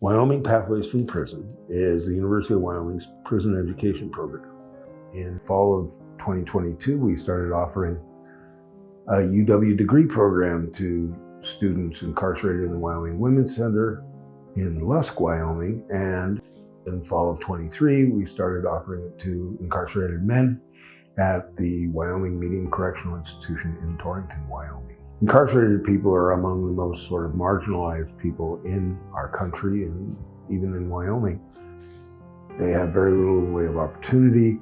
Wyoming Pathways from Prison is the University of Wyoming's prison education program. In fall of 2022, we started offering a UW degree program to students incarcerated in the Wyoming Women's Center in Lusk, Wyoming, and in fall of 23, we started offering it to incarcerated men at the Wyoming Medium Correctional Institution in Torrington, Wyoming. Incarcerated people are among the most sort of marginalized people in our country and even in Wyoming. They have very little in the way of opportunity,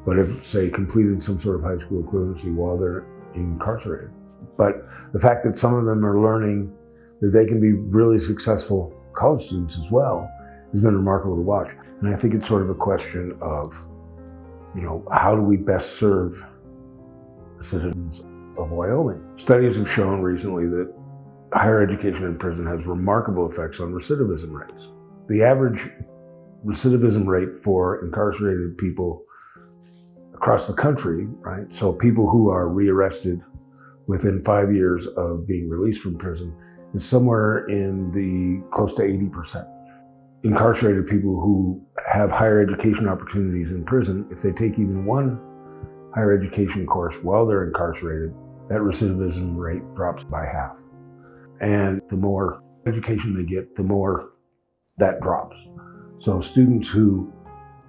but have, say, completed some sort of high school equivalency while they're incarcerated. But the fact that some of them are learning that they can be really successful college students as well has been remarkable to watch. And I think it's sort of a question of, how do we best serve the citizens of Wyoming? Studies have shown recently that higher education in prison has remarkable effects on recidivism rates. The average recidivism rate for incarcerated people across the country, right? So people who are rearrested within 5 years of being released from prison is somewhere in the close to 80%. Incarcerated people who have higher education opportunities in prison, if they take even one higher education course while they're incarcerated, that recidivism rate drops by half. And the more education they get, the more that drops. So students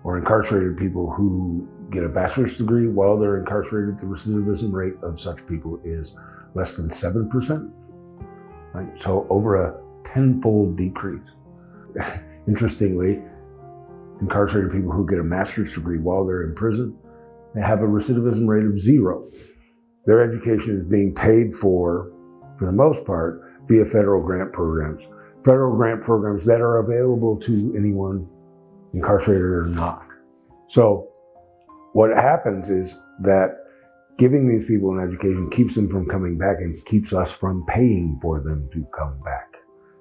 or incarcerated people who get a bachelor's degree while they're incarcerated, the recidivism rate of such people is less than 7%. Right? So over a 10-fold decrease. Interestingly, incarcerated people who get a master's degree while they're in prison, they have a recidivism rate of 0. Their education is being paid for the most part, via federal grant programs. Federal grant programs that are available to anyone incarcerated or not. So what happens is that giving these people an education keeps them from coming back and keeps us from paying for them to come back.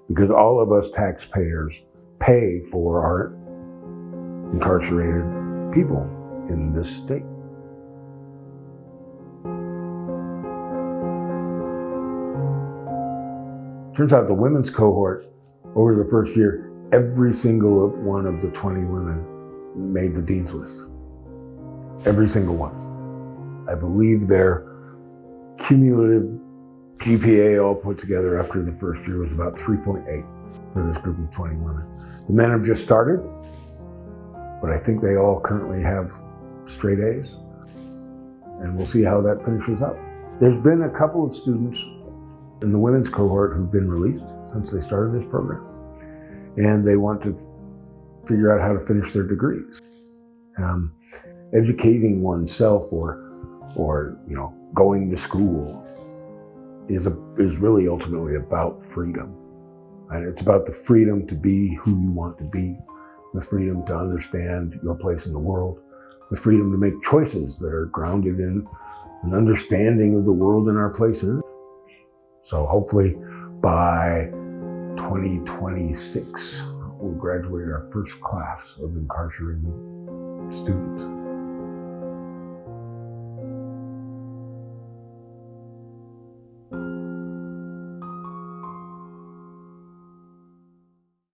Because all of us taxpayers pay for our incarcerated people in this state. Turns out the women's cohort, over the first year, every single one of the 20 women made the dean's list. Every single one. I believe their cumulative GPA all put together after the first year was about 3.8 for this group of 20 women. The men have just started, but I think they all currently have straight A's, and we'll see how that finishes up. There's been a couple of students in the women's cohort who've been released since they started this program, and they want to figure out how to finish their degrees. Educating oneself or going to school is really ultimately about freedom. And it's about the freedom to be who you want to be, the freedom to understand your place in the world, the freedom to make choices that are grounded in an understanding of the world and our place in it. So hopefully by 2026, we'll graduate our first class of incarcerated students.